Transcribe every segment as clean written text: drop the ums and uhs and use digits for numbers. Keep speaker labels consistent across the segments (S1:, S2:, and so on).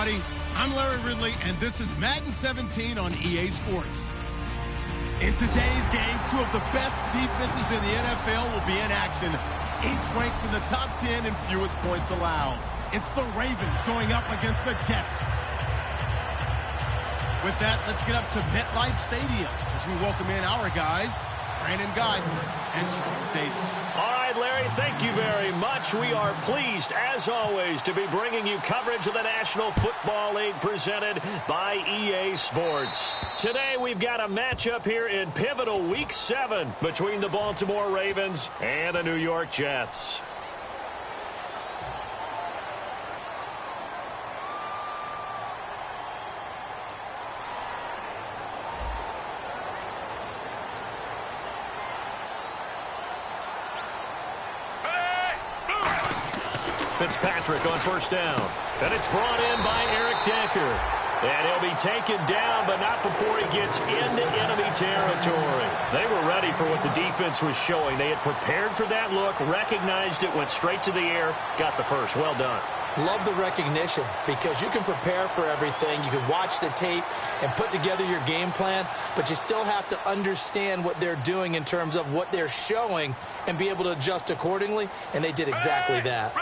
S1: everybody. I'm Larry Ridley, and this is Madden 17 on EA Sports. In today's game, two of the best defenses in the NFL will be in action. Each ranks in the top 10 in fewest points allowed. It's the Ravens going up against the Jets. With that, let's get up to MetLife Stadium as we welcome in our guys, Brandon Guyton and Charles Davis.
S2: All right, Larry, thank you very much. We are pleased, as always, to be bringing you coverage of the National Football League presented by EA Sports. Today, we've got a matchup here in pivotal Week 7 between the Baltimore Ravens and the New York Jets. Fitzpatrick on first down. And it's brought in by Eric Decker. And he'll be taken down, but not before he gets into enemy territory. They were ready for what the defense was showing. They had prepared for that look, recognized it, went straight to the air, got the first. Well done.
S3: Love the recognition because you can prepare for everything. You can watch the tape and put together your game plan, but you still have to understand what they're doing in terms of what they're showing and be able to adjust accordingly, and they did exactly that.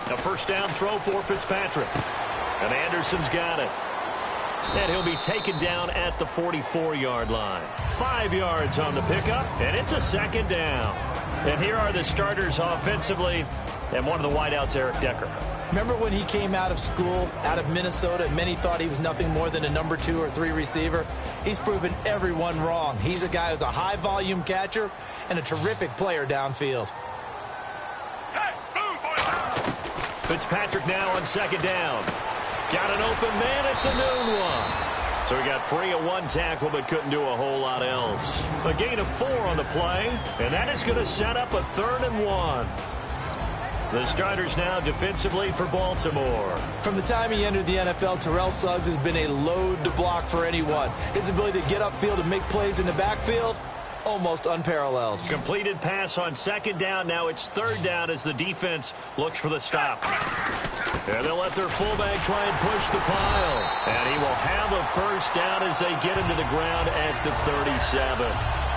S2: A first down throw for Fitzpatrick. And Anderson's got it. And he'll be taken down at the 44-yard line. 5 yards on the pickup, and it's a second down. And here are the starters offensively, and one of the wideouts, Eric Decker.
S3: Remember when he came out of school, out of Minnesota, and many thought he was nothing more than a number 2 or 3 receiver? He's proven everyone wrong. He's a guy who's a high-volume catcher and a terrific player downfield.
S2: Fitzpatrick now on second down. Got an open man. It's a noon one. So he got free of one tackle but couldn't do a whole lot else. A gain of 4 on the play, and that is going to set up a 3rd and 1. The starters now defensively for Baltimore.
S3: From the time he entered the NFL, Terrell Suggs has been a load to block for anyone. His ability to get upfield and make plays in the backfield, almost unparalleled.
S2: Completed pass on second down. Now it's 3rd down as the defense looks for the stop. And they'll let their fullback try and push the pile. And he will have a first down as they get him to the ground at the 37.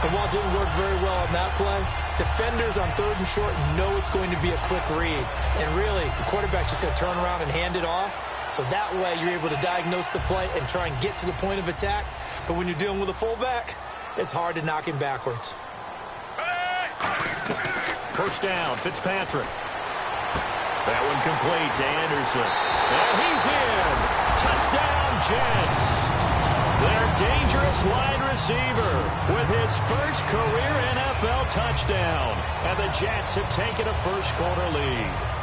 S3: And while it didn't work very well on that play, defenders on 3rd and short know it's going to be a quick read. And really, the quarterback's just going to turn around and hand it off. So that way you're able to diagnose the play and try and get to the point of attack. But when you're dealing with a fullback, it's hard to knock him backwards.
S2: First down, Fitzpatrick. That one complete to Anderson. And he's in. Touchdown, Jets. Their dangerous wide receiver with his first career NFL touchdown. And the Jets have taken a first-quarter lead.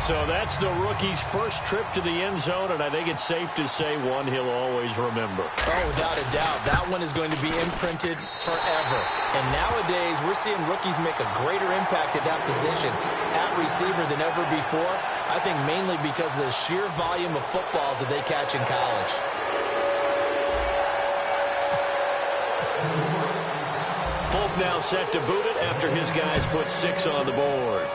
S2: So that's the rookie's first trip to the end zone, and I think it's safe to say one he'll always remember.
S3: Oh, without a doubt. That one is going to be imprinted forever. And nowadays, we're seeing rookies make a greater impact at that position at receiver than ever before. I think mainly because of the sheer volume of footballs that they catch in college.
S2: Folk now set to boot it after his guys put 6 on the board.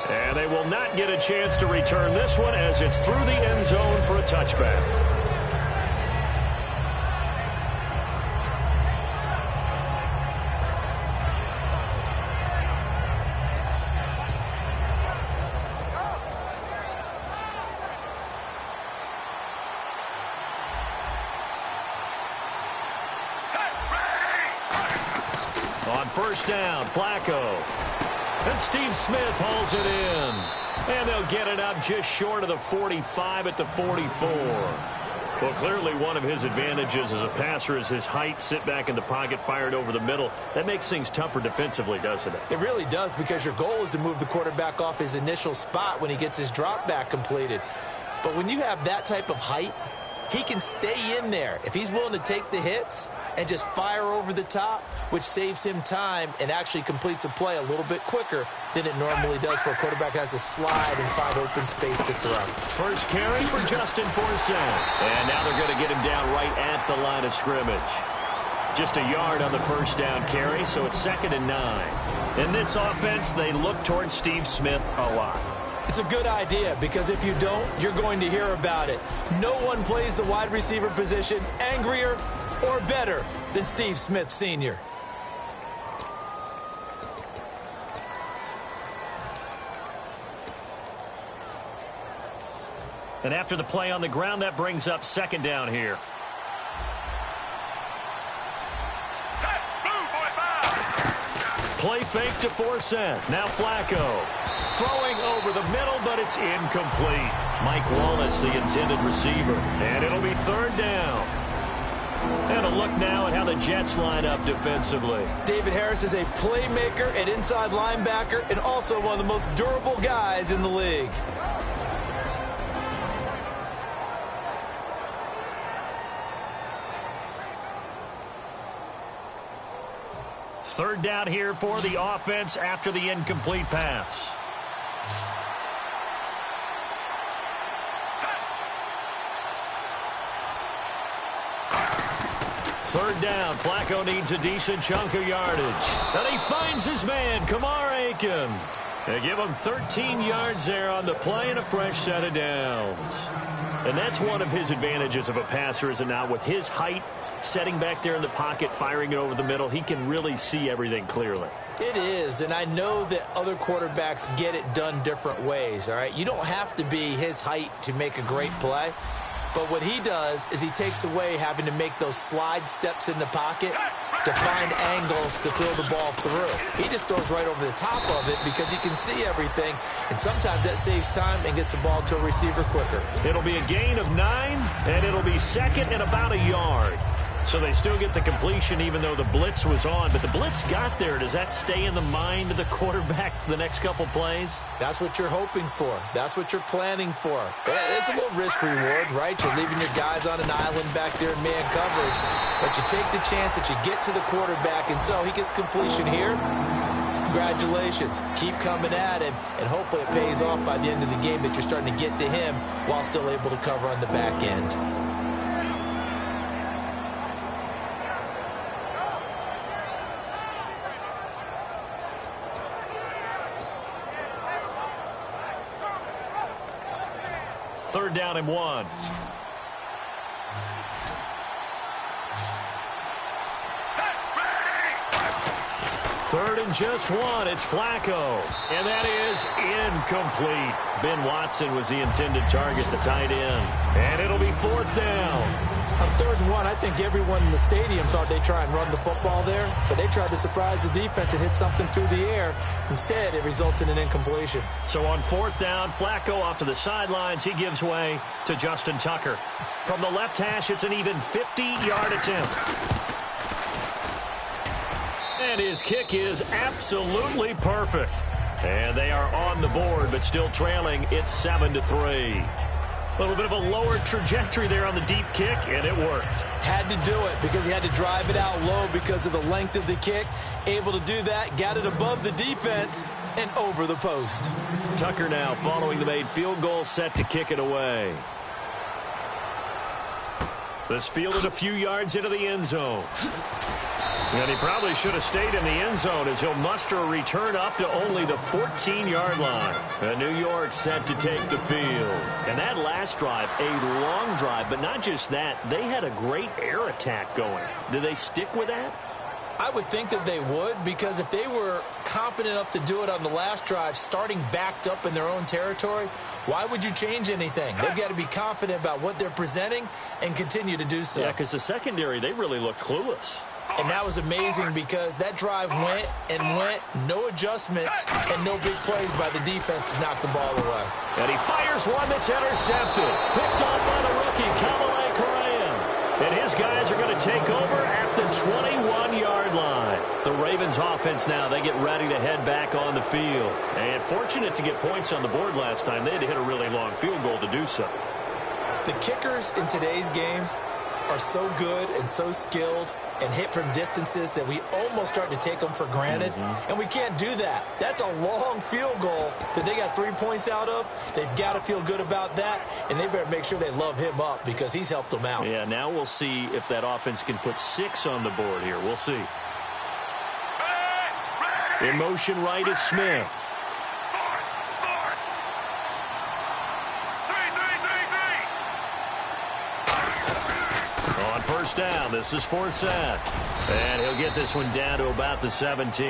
S2: And they will not get a chance to return this one as it's through the end zone for a touchback. On first down, Flacco. And Steve Smith hauls it in. And they'll get it up just short of the 45 at the 44. Well, clearly one of his advantages as a passer is his height. Sit back in the pocket, fired over the middle. That makes things tougher defensively, doesn't it?
S3: It really does, because your goal is to move the quarterback off his initial spot when he gets his drop back completed. But when you have that type of height, he can stay in there. If he's willing to take the hits and just fire over the top, which saves him time and actually completes a play a little bit quicker than it normally does for a quarterback who has to slide and find open space to throw.
S2: First carry for Justin Forsett. And now they're going to get him down right at the line of scrimmage. Just a yard on the first down carry, so it's 2nd and 9. In this offense, they look towards Steve Smith a lot.
S3: It's a good idea because if you don't, you're going to hear about it. No one plays the wide receiver position angrier or better than Steve Smith Sr.
S2: And after the play on the ground, that brings up 2nd down here. Play fake to Forsett. Now Flacco. Throwing over the middle, but it's incomplete. Mike Wallace, the intended receiver. And it'll be 3rd down. And a look now at how the Jets line up defensively.
S3: David Harris is a playmaker, an inside linebacker, and also one of the most durable guys in the league.
S2: Third down here for the offense after the incomplete pass. Third down. Flacco needs a decent chunk of yardage. And he finds his man, Kamar Aiken. They give him 13 yards there on the play and a fresh set of downs. And that's one of his advantages of a passer, is it not? With his height, setting back there in the pocket, firing it over the middle, he can really see everything clearly.
S3: It is, and I know that other quarterbacks get it done different ways, all right? You don't have to be his height to make a great play, but what he does is he takes away having to make those slide steps in the pocket to find angles to throw the ball through. He just throws right over the top of it because he can see everything, and sometimes that saves time and gets the ball to a receiver quicker.
S2: It'll be a gain of 9, and it'll be 2nd and about a yard. So they still get the completion even though the blitz was on. But the blitz got there. Does that stay in the mind of the quarterback the next couple plays?
S3: That's what you're hoping for. That's what you're planning for. It's a little risk reward, right? You're leaving your guys on an island back there in man coverage. But you take the chance that you get to the quarterback, and so he gets completion here. Congratulations. Keep coming at him, and hopefully it pays off by the end of the game that you're starting to get to him while still able to cover on the back end.
S2: Third down and 1. Third and just 1. It's Flacco. And that is incomplete. Ben Watson was the intended target, the tight end. And it'll be 4th down.
S3: On 3rd and 1, I think everyone in the stadium thought they'd try and run the football there, but they tried to surprise the defense and hit something through the air. Instead, it results in an incompletion.
S2: So on 4th down, Flacco off to the sidelines. He gives way to Justin Tucker. From the left hash, it's an even 50-yard attempt. And his kick is absolutely perfect. And they are on the board, but still trailing. It's 7-3. A little bit of a lower trajectory there on the deep kick, and it worked.
S3: Had to do it because he had to drive it out low because of the length of the kick. Able to do that, got it above the defense and over the post.
S2: Tucker now following the made field goal, set to kick it away. This fielded a few yards into the end zone. And he probably should have stayed in the end zone as he'll muster a return up to only the 14-yard line. And New York set to take the field. And that last drive, a long drive, but not just that, they had a great air attack going. Do they stick with that?
S3: I would think that they would, because if they were confident enough to do it on the last drive, starting backed up in their own territory, why would you change anything? They've got to be confident about what they're presenting and continue to do so.
S2: Yeah, because the secondary, they really look clueless.
S3: And that was amazing because that drive went and went, no adjustments, and no big plays by the defense to knock the ball away.
S2: And he fires one that's intercepted. Picked off by the rookie, Kamalei Correa. And his guys are going to take over at the 21-yard line. The Ravens offense now, they get ready to head back on the field. And fortunate to get points on the board last time. They had to hit a really long field goal to do so.
S3: The kickers in today's game are so good and so skilled and hit from distances that we almost start to take them for granted. And we can't do that. That's a long field goal that they got 3 points out of. They've got to feel good about that, and they better make sure they love him up because he's helped them out.
S2: Yeah, now we'll see if that offense can put 6 on the board here. We'll see. In motion right is Smith. On first down, this is Forsett. And he'll get this one down to about the 17.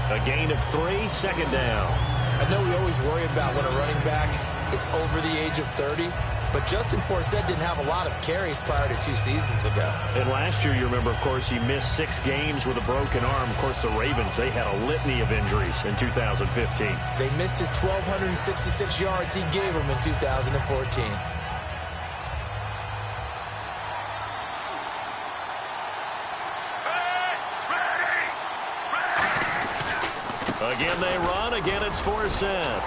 S2: A gain of 3, second down.
S3: I know we always worry about when a running back is over the age of 30, but Justin Forsett didn't have a lot of carries prior to 2 seasons ago.
S2: And last year, you remember, of course, he missed 6 games with a broken arm. Of course, the Ravens, they had a litany of injuries in 2015.
S3: They missed his 1,266 yards he gave him in 2014.
S2: Again they run. Again it's Forsett.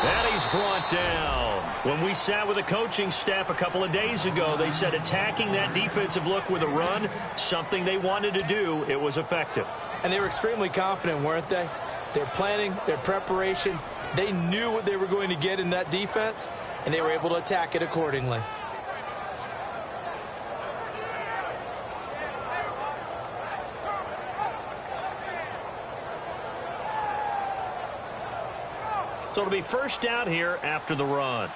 S2: And he's brought down. When we sat with the coaching staff a couple of days ago, they said attacking that defensive look with a run, something they wanted to do, it was effective.
S3: And they were extremely confident, weren't they? Their planning, their preparation, they knew what they were going to get in that defense, and they were able to attack it accordingly.
S2: So it'll be first down here after the run.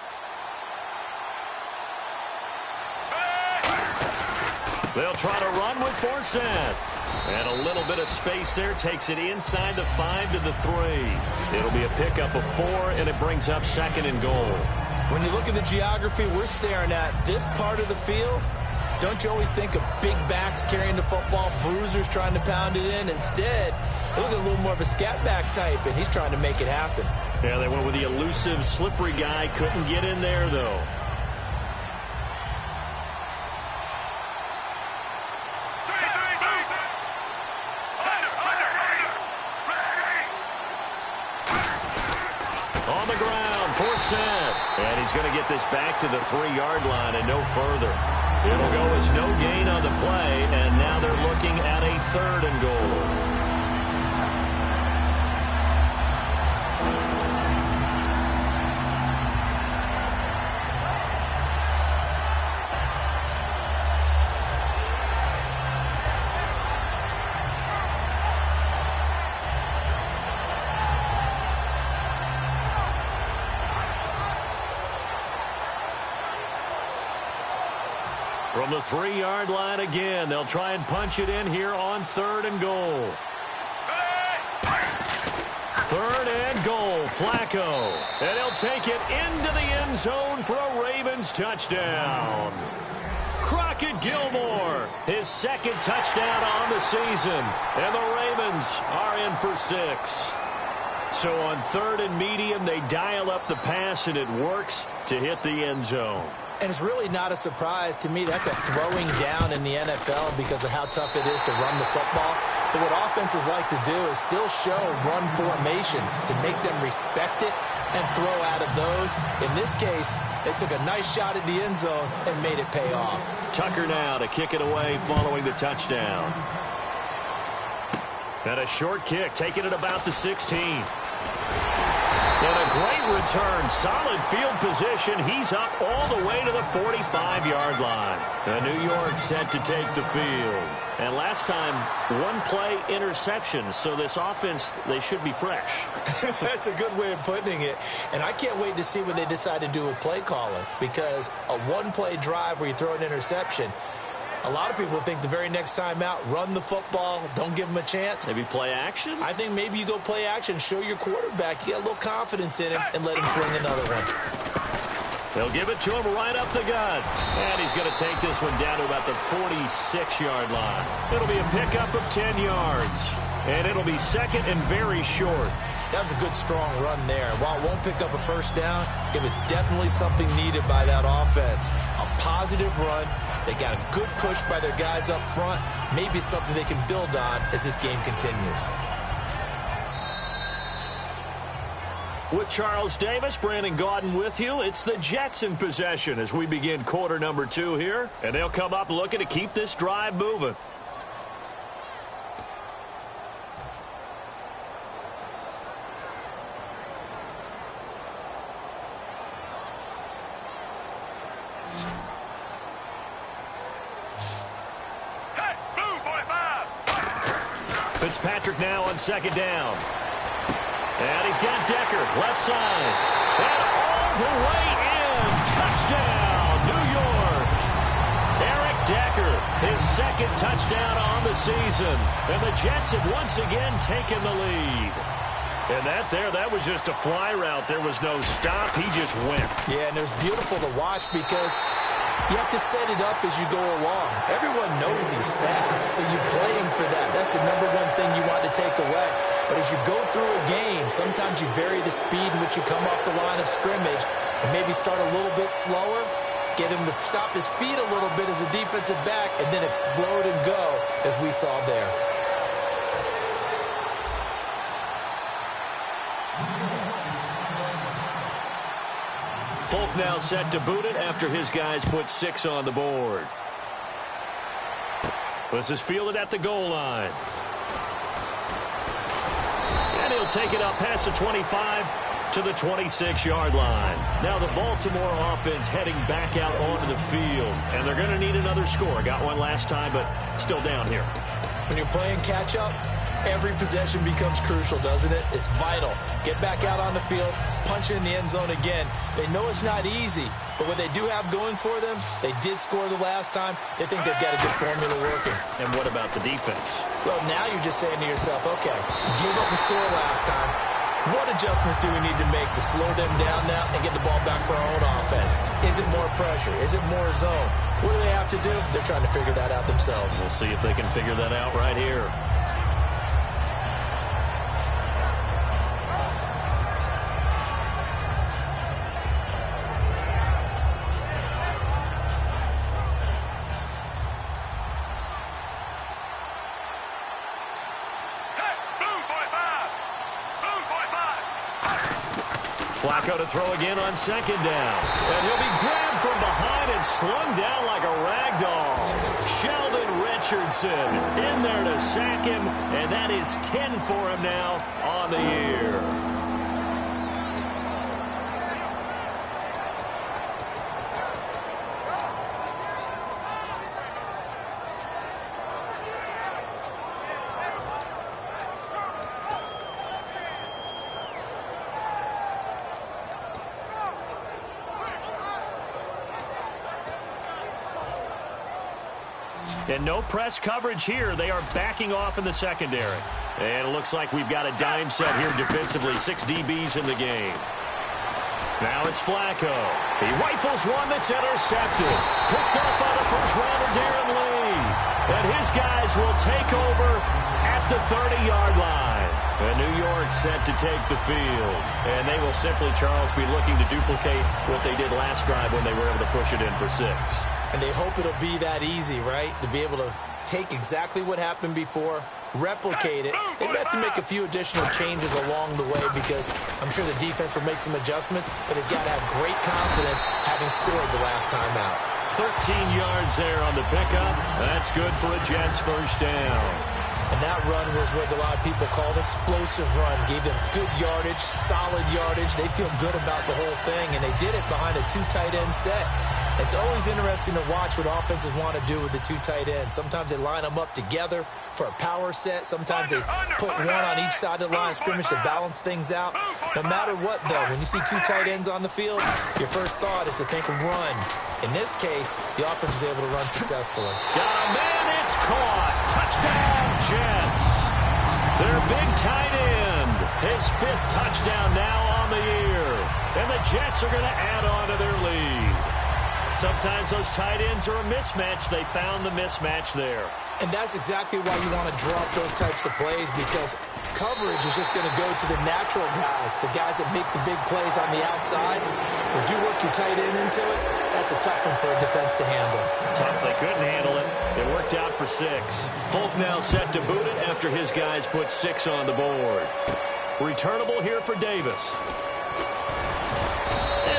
S2: They'll try to run with Forsett. And a little bit of space there takes it inside the 5 to the 3. It'll be a pickup of 4, and it brings up second and goal.
S3: When you look at the geography we're staring at, this part of the field, don't you always think of big backs carrying the football, bruisers trying to pound it in? Instead, look at a little more of a scat back type, and he's trying to make it happen.
S2: Yeah, they went with the elusive, slippery guy. Couldn't get in there, though. On the ground, Forsett. And he's going to get this back to the 3-yard line and no further. It'll go as no gain on the play, and now they're looking at a 3rd and goal. From the 3-yard line again, they'll try and punch it in here on 3rd and goal. 3rd and goal, Flacco. And he'll take it into the end zone for a Ravens touchdown. Crockett Gilmore, his 2nd touchdown on the season. And the Ravens are in for 6. So on 3rd and medium, they dial up the pass, and it works to hit the end zone.
S3: And it's really not a surprise to me. That's a throwing down in the NFL because of how tough it is to run the football. But what offenses like to do is still show run formations to make them respect it and throw out of those. In this case, they took a nice shot at the end zone and made it pay off.
S2: Tucker now to kick it away following the touchdown. And a short kick, taking it about the 16. And a great return, solid field position. He's up all the way to the 45-yard line. And New York set to take the field. And last time, 1-play interception. So this offense, they should be fresh.
S3: That's a good way of putting it. And I can't wait to see what they decide to do with play calling. Because a 1-play drive where you throw an interception, a lot of people think the very next time out, run the football, don't give them a chance.
S2: Maybe play action?
S3: I think maybe you go play action, show your quarterback, you get a little confidence in him, and let him fling another one.
S2: They'll give it to him right up the gut. And he's going to take this one down to about the 46-yard line. It'll be a pickup of 10 yards. And it'll be 2nd and very short.
S3: That was a good, strong run there. While it won't pick up a first down, it was definitely something needed by that offense. A positive run. They got a good push by their guys up front. Maybe something they can build on as this game continues.
S2: With Charles Davis, Brandon Gaudin with you. It's the Jets in possession as we begin quarter number 2 here. And they'll come up looking to keep this drive moving. Fitzpatrick now on second down. And he's got Decker, left side. And all the way in. Touchdown, New York. Eric Decker, his second touchdown on the season. And the Jets have once again taken the lead. And that was just a fly route. There was no stop. He just went.
S3: Yeah, and it was beautiful to watch because you have to set it up as you go along. Everyone knows he's fast, so you play him for that. That's the number one thing you want to take away. But as you go through a game, sometimes you vary the speed in which you come off the line of scrimmage and maybe start a little bit slower, get him to stop his feet a little bit as a defensive back, and then explode and go, as we saw there.
S2: Folk now set to boot it after his guys put 6 on the board. This is fielded at the goal line. And he'll take it up past the 25 to the 26-yard line. Now the Baltimore offense heading back out onto the field. And they're going to need another score. Got one last time, but still down here.
S3: When you're playing catch-up, every possession becomes crucial, doesn't it? It's vital. Get back out on the field, punch in the end zone again. They know it's not easy, but what they do have going for them, they did score the last time. They think they've got a good formula working.
S2: And what about the defense?
S3: Well, now you're just saying to yourself, okay, give up the score last time. What adjustments do we need to make to slow them down now and get the ball back for our own offense? Is it more pressure? Is it more zone? What do they have to do? They're trying to figure that out themselves.
S2: We'll see if they can figure that out right here. Flacco to throw again on second down. And he'll be grabbed from behind and slung down like a rag doll. Sheldon Richardson in there to sack him, and that is 10 for him now on the year. And no press coverage here. They are backing off in the secondary. And it looks like we've got a dime set here defensively. 6 DBs in the game. Now it's Flacco. He rifles one that's intercepted. Picked up by the first-rounder, DaReign Lee. And his guys will take over at the 30-yard line. And New York set to take the field. And they will simply, Charles, be looking to duplicate what they did last drive when they were able to push it in for 6.
S3: And they hope it'll be that easy, right? To be able to take exactly what happened before, replicate it. They have to make a few additional changes along the way because I'm sure the defense will make some adjustments, but they've got to have great confidence having scored the last time out.
S2: 13 yards there on the pickup. That's good for a Jets first down.
S3: And that run was what a lot of people called explosive run. Gave them good yardage, solid yardage. They feel good about the whole thing, and they did it behind a 2 tight end set. It's always interesting to watch what offenses want to do with the 2 tight ends. Sometimes they line them up together for a power set. Sometimes they put one on each side of the line of scrimmage to balance things out. No matter what, though, when you see 2 tight ends on the field, your first thought is to think run. In this case, the offense was able to run successfully.
S2: Got a man, it's caught. Touchdown, Jets. Their big tight end. His 5th touchdown now on the year. And the Jets are going to add on to their lead. Sometimes those tight ends are a mismatch. They found the mismatch there.
S3: And that's exactly why you want to draw up those types of plays, because coverage is just going to go to the natural guys, the guys that make the big plays on the outside. But you work your tight end into it, that's a tough one for a defense to handle.
S2: Tough. They couldn't handle it. It worked out for 6. Folk now set to boot it after his guys put 6 on the board. Returnable here for Davis.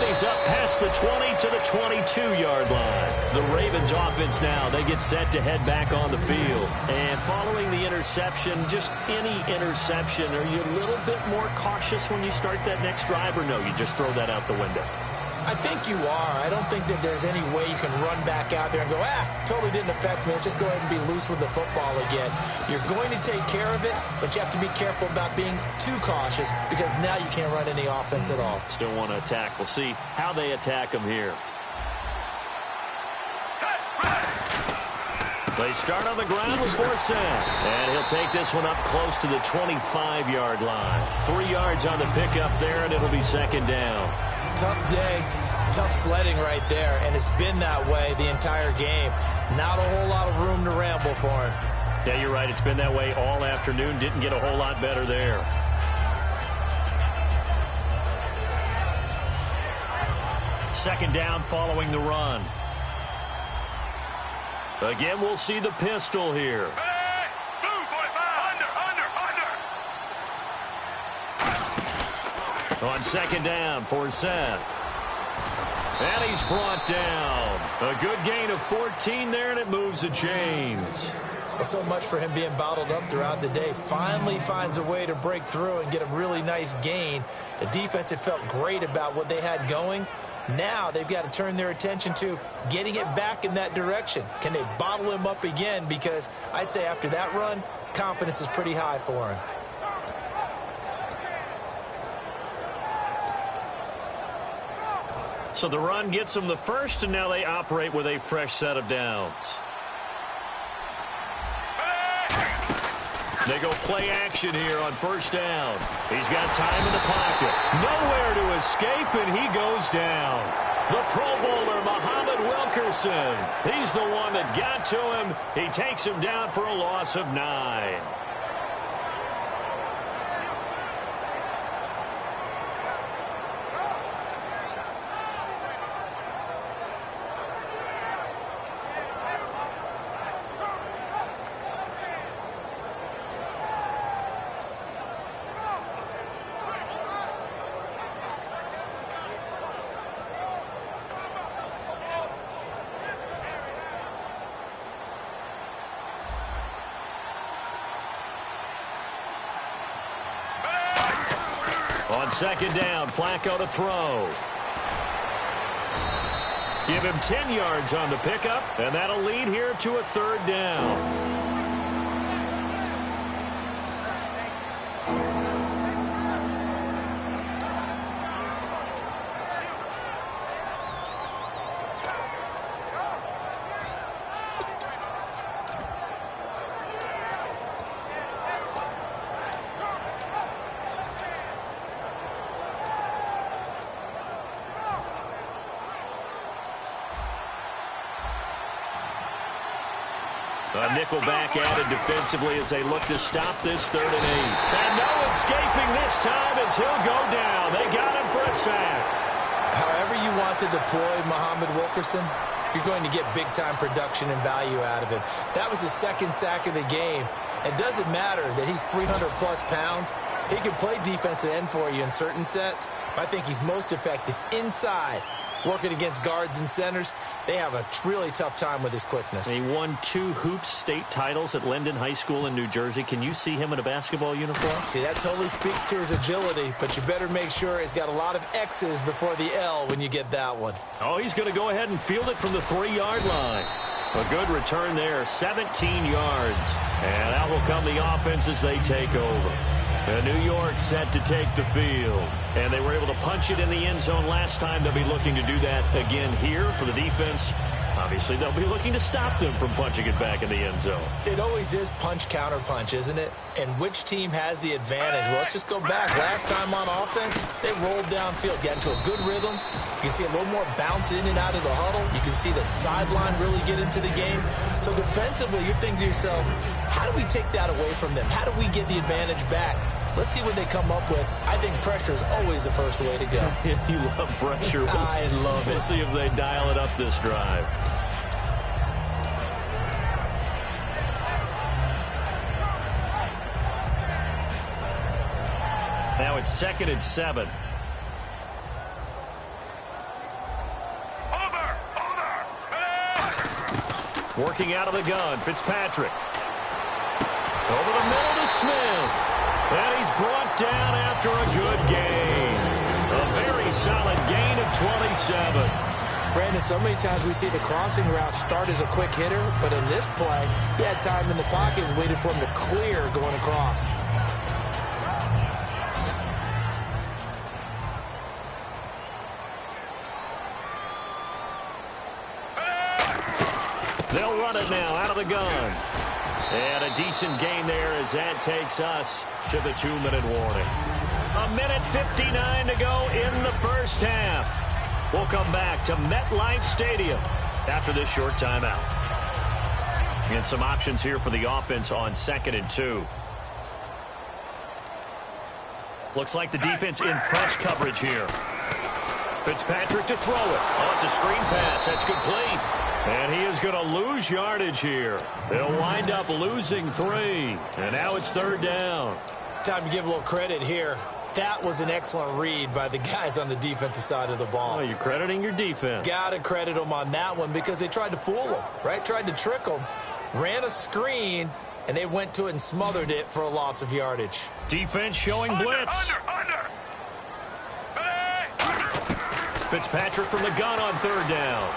S2: he's up past the 20 to the 22-yard line. The Ravens offense now, they get set to head back on the field. And following the interception, just any interception, are you a little bit more cautious when you start that next drive, or no, you just throw that out the window?
S3: I think you are. I don't think that there's any way you can run back out there and go, totally didn't affect me. Let's just go ahead and be loose with the football again. You're going to take care of it, but you have to be careful about being too cautious because now you can't run any offense at all.
S2: Still want to attack. We'll see how they attack them here. They start on the ground with Forsett. And he'll take this one up close to the 25-yard line. 3 yards on the pickup there, and it'll be second down.
S3: Tough day, tough sledding right there, and it's been that way the entire game. Not a whole lot of room to ramble for him.
S2: Yeah, you're right. It's been that way all afternoon. Didn't get a whole lot better there. Second down following the run. Again, we'll see the pistol here. On second down, Forsett. And he's brought down. A good gain of 14 there, and it moves the chains.
S3: Well, so much for him being bottled up throughout the day. Finally finds a way to break through and get a really nice gain. The defense had felt great about what they had going. Now they've got to turn their attention to getting it back in that direction. Can they bottle him up again? Because I'd say after that run, confidence is pretty high for him.
S2: So the run gets them the first, and now they operate with a fresh set of downs. They go play action here on first down. He's got time in the pocket. Nowhere to escape, and he goes down. The Pro Bowler, Muhammad Wilkerson. He's the one that got to him. He takes him down for a loss of 9. On second down, Flacco to throw. Give him 10 yards on the pickup, and that'll lead here to a third down. A nickelback added defensively as they look to stop this 3rd and 8. And no escaping this time as he'll go down. They got him for a sack.
S3: However you want to deploy Muhammad Wilkerson, you're going to get big-time production and value out of him. That was his 2nd sack of the game. It doesn't matter that he's 300-plus pounds. He can play defensive end for you in certain sets. But I think he's most effective inside, working against guards and centers. They have a really tough time with his quickness.
S2: He won 2 hoops state titles at Linden High School in New Jersey. Can you see him in a basketball uniform?
S3: See, that totally speaks to his agility, but you better make sure he's got a lot of X's before the L when you get that one.
S2: Oh, he's going to go ahead and field it from the 3-yard line. A good return there, 17 yards. And out will come the offense as they take over. And New York set to take the field. And they were able to punch it in the end zone last time. They'll be looking to do that again here for the defense. Obviously, they'll be looking to stop them from punching it back in the end zone.
S3: It always is punch-counter-punch, isn't it? And which team has the advantage? Well, let's just go back. Last time on offense, they rolled downfield, got into a good rhythm. You can see a little more bounce in and out of the huddle. You can see the sideline really get into the game. So defensively, you're thinking to yourself, how do we take that away from them? How do we get the advantage back? Let's see what they come up with. I think pressure is always the first way to go.
S2: You love pressure.
S3: I love it.
S2: We'll see if they dial it up this drive. Now it's 2nd and 7. Working out of the gun, Fitzpatrick. Over the middle to Smith. And he's brought down after a good gain. A very solid gain of 27.
S3: Brandon, so many times we see the crossing route start as a quick hitter, but in this play, he had time in the pocket and waited for him to clear going across.
S2: They'll run it now out of the gun. And a decent gain there as that takes us to the 2-minute warning. 1:59 to go in the first half. We'll come back to MetLife Stadium after this short timeout. And some options here for the offense on 2nd and 2. Looks like the defense in press coverage here. Fitzpatrick to throw it. Oh, it's a screen pass. That's complete. And he is going to lose yardage here. They'll wind up losing 3. And now it's 3rd down.
S3: Time to give a little credit here. That was an excellent read by the guys on the defensive side of the ball.
S2: Oh, you're crediting your defense.
S3: Got to credit them on that one because they tried to fool them, right? Tried to trick them. Ran a screen, and they went to it and smothered it for a loss of yardage.
S2: Defense showing blitz. Fitzpatrick from the gun on 3rd down.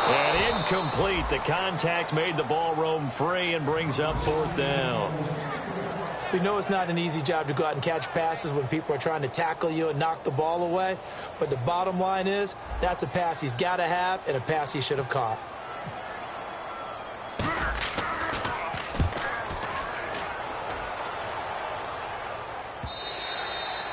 S2: And incomplete. The contact made the ball roam free and brings up 4th down.
S3: We know it's not an easy job to go out and catch passes when people are trying to tackle you and knock the ball away. But the bottom line is that's a pass he's got to have and a pass he should have caught.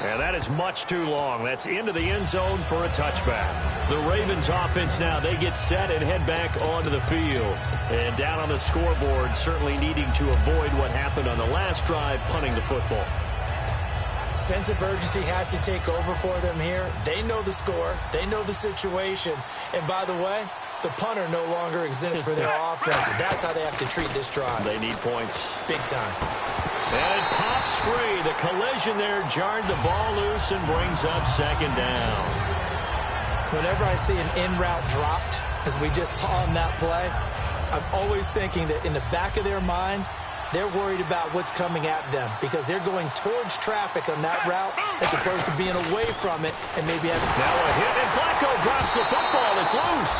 S2: And that is much too long. That's into the end zone for a touchback. The Ravens offense now, they get set and head back onto the field. And down on the scoreboard, certainly needing to avoid what happened on the last drive, punting the football.
S3: Sense of urgency has to take over for them here. They know the score. They know the situation. And by the way, the punter no longer exists for their offense. And that's how they have to treat this drive.
S2: They need points.
S3: Big time.
S2: And it pops free. The collision there jarred the ball loose and brings up 2nd down.
S3: Whenever I see an in route dropped, as we just saw on that play, I'm always thinking that in the back of their mind, they're worried about what's coming at them because they're going towards traffic on that route as opposed to being away from it and maybe having...
S2: Now a hit, and Flacco drops the football. It's loose.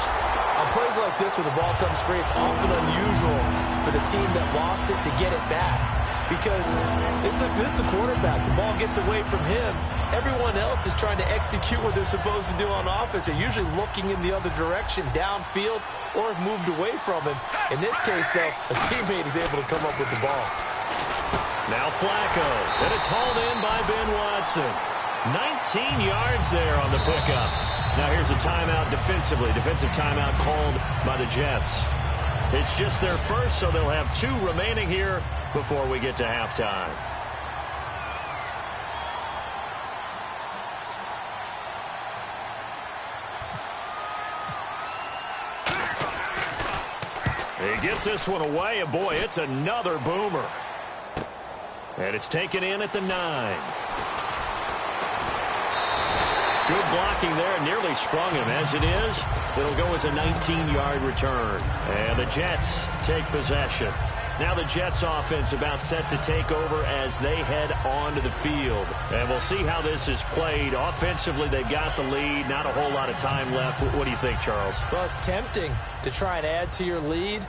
S3: On plays like this, when the ball comes free, it's often unusual for the team that lost it to get it back. Because this is the quarterback. The ball gets away from him. Everyone else is trying to execute what they're supposed to do on offense. They're usually looking in the other direction, downfield, or have moved away from him. In this case, though, a teammate is able to come up with the ball.
S2: Now Flacco. And it's hauled in by Ben Watson. 19 yards there on the pickup. Now here's a timeout defensively. Defensive timeout called by the Jets. It's just their first, so they'll have 2 remaining here before we get to halftime. He gets this one away, and boy, it's another boomer. And it's taken in at the 9. Good blocking there, nearly sprung him. As it is, it'll go as a 19-yard return. And the Jets take possession. Now the Jets offense about set to take over as they head onto the field. And we'll see how this is played. Offensively, they've got the lead. Not a whole lot of time left. What do you think, Charles?
S3: Well, it's tempting to try and add to your lead,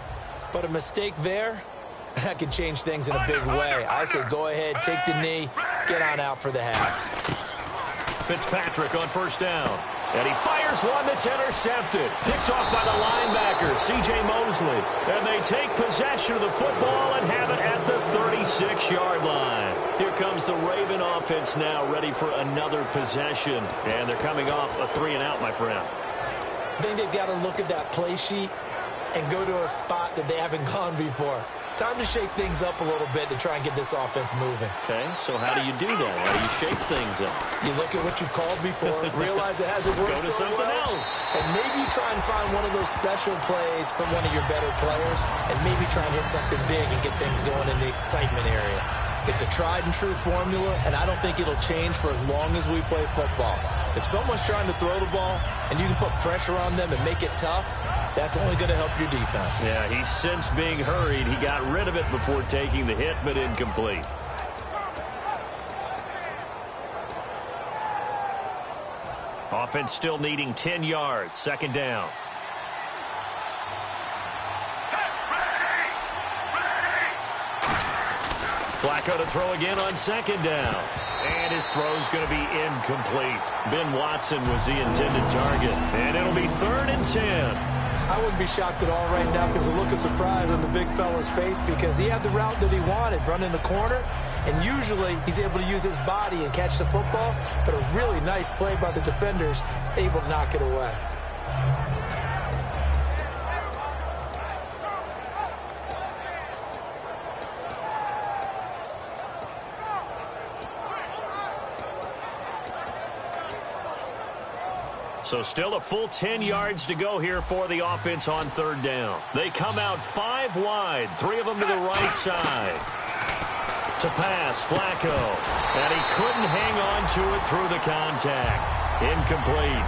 S3: but a mistake there, that could change things in a big way. I say go ahead, take the knee, get on out for the half.
S2: Fitzpatrick on 1st down. And he fires one that's intercepted. Picked off by the linebacker, C.J. Mosley. And they take possession of the football and have it at the 36-yard line. Here comes the Raven offense now, ready for another possession. And they're coming off a 3-and-out, my friend.
S3: I think they've got to look at that play sheet and go to a spot that they haven't gone before. Time to shake things up a little bit to try and get this offense moving.
S2: Okay, so how do you do that? How do you shake things up?
S3: You look at what you called before, realize it hasn't worked
S2: Go to something else.
S3: And maybe try and find one of those special plays from one of your better players, and maybe try and hit something big and get things going in the excitement area. It's a tried-and-true formula, and I don't think it'll change for as long as we play football. If someone's trying to throw the ball and you can put pressure on them and make it tough, That's only going to help your defense.
S2: Yeah, he's since being hurried. He got rid of it before taking the hit, but incomplete. Offense still needing 10 yards. Second down. Flacco to throw again on second down. And his throw's going to be incomplete. Ben Watson was the intended target. And it'll be 3rd and 10.
S3: I wouldn't be shocked at all right now because a look of surprise on the big fella's face because he had the route that he wanted, running the corner. And usually he's able to use his body and catch the football. But a really nice play by the defenders, able to knock it away.
S2: So still a full 10 yards to go here for the offense on 3rd down. They come out 5 wide, 3 of them to the right side. To pass, Flacco. And he couldn't hang on to it through the contact. Incomplete.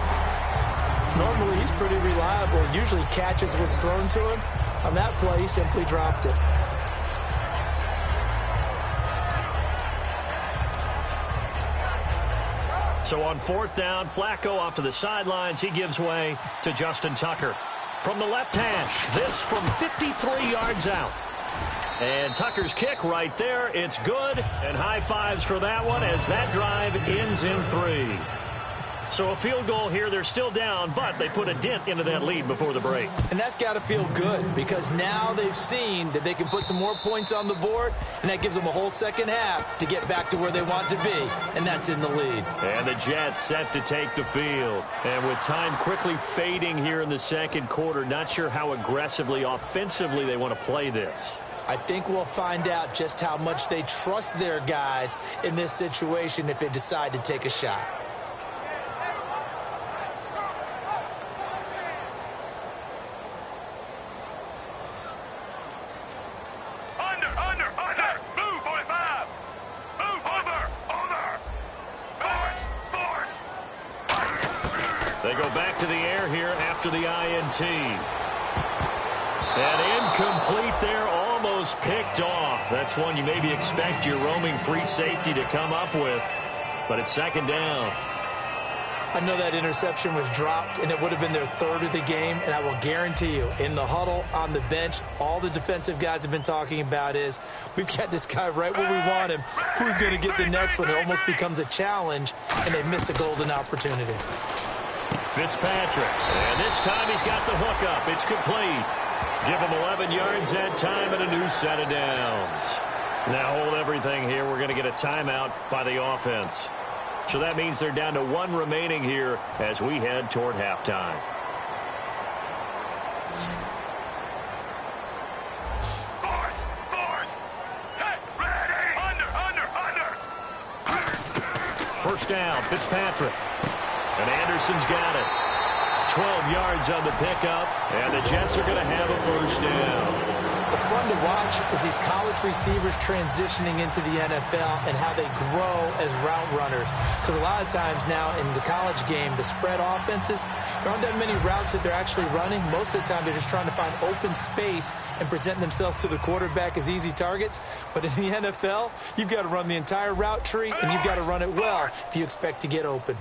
S3: Normally he's pretty reliable. Usually catches what's thrown to him. On that play, he simply dropped it.
S2: So on 4th down, Flacco off to the sidelines. He gives way to Justin Tucker. From the left hash, this from 53 yards out. And Tucker's kick right there. It's good. And high fives for that one as that drive ends in 3. So a field goal here. They're still down, but they put a dent into that lead before the break.
S3: And that's got to feel good because now they've seen that they can put some more points on the board, and that gives them a whole second half to get back to where they want to be, and that's in the lead.
S2: And the Jets set to take the field. And with time quickly fading here in the second quarter, not sure how aggressively, offensively they want to play this.
S3: I think we'll find out just how much they trust their guys in this situation if they decide to take a shot.
S2: They go back to the air here after the INT. And incomplete there, almost picked off. That's one you maybe expect your roaming free safety to come up with. But it's second down.
S3: I know that interception was dropped, and it would have been their 3rd of the game. And I will guarantee you, in the huddle, on the bench, all the defensive guys have been talking about is, we've got this guy right where we want him. Who's going to get the next one? It almost becomes a challenge, and they've missed a golden opportunity.
S2: Fitzpatrick, and this time he's got the hook up. It's complete. Give him 11 yards that time and a new set of downs. Now hold everything here. We're going to get a timeout by the offense. So that means they're down to 1 remaining here as we head toward halftime.
S4: Force. Set. Ready. Under.
S2: First down, Fitzpatrick. And Anderson's got it. 12 yards on the pickup, and the Jets are going to have a first down.
S3: What's fun to watch is these college receivers transitioning into the NFL and how they grow as route runners. Because a lot of times now in the college game, the spread offenses, there aren't that many routes that they're actually running. Most of the time, they're just trying to find open space and present themselves to the quarterback as easy targets. But in the NFL, you've got to run the entire route tree, and you've got to run it well if you expect to get open.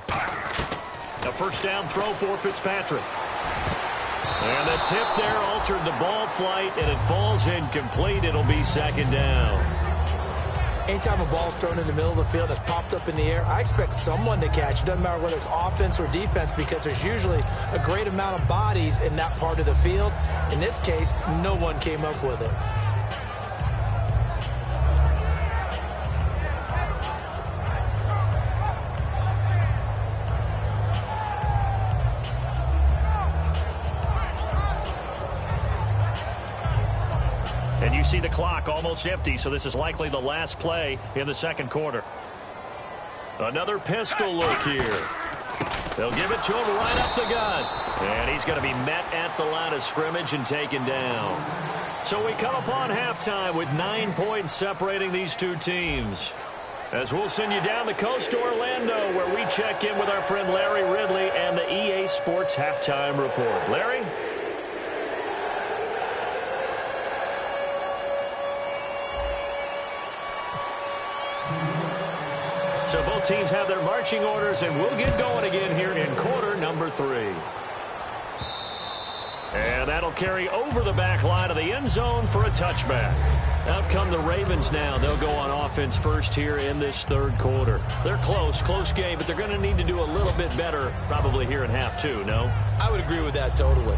S2: A first down throw for Fitzpatrick. And the tip there altered the ball flight, and it falls incomplete. It'll be second down.
S3: Anytime a ball's thrown in the middle of the field that's popped up in the air, I expect someone to catch. It doesn't matter whether it's offense or defense because there's usually a great amount of bodies in that part of the field. In this case, no one came up with it.
S2: And you see the clock almost empty, so this is likely the last play in the second quarter. Another pistol look here. They'll give it to him right up the gut. And he's going to be met at the line of scrimmage and taken down. So we come upon halftime with 9 points separating these two teams. As we'll send you down the coast to Orlando, where we check in with our friend Larry Ridley and the EA Sports Halftime Report. Larry? So both teams have their marching orders, and we'll get going again here in quarter number 3. And that'll carry over the back line of the end zone for a touchback. Out come the Ravens now. They'll go on offense first here in this third quarter. They're close game, but they're going to need to do a little bit better probably here in half 2, no?
S3: I would agree with that totally.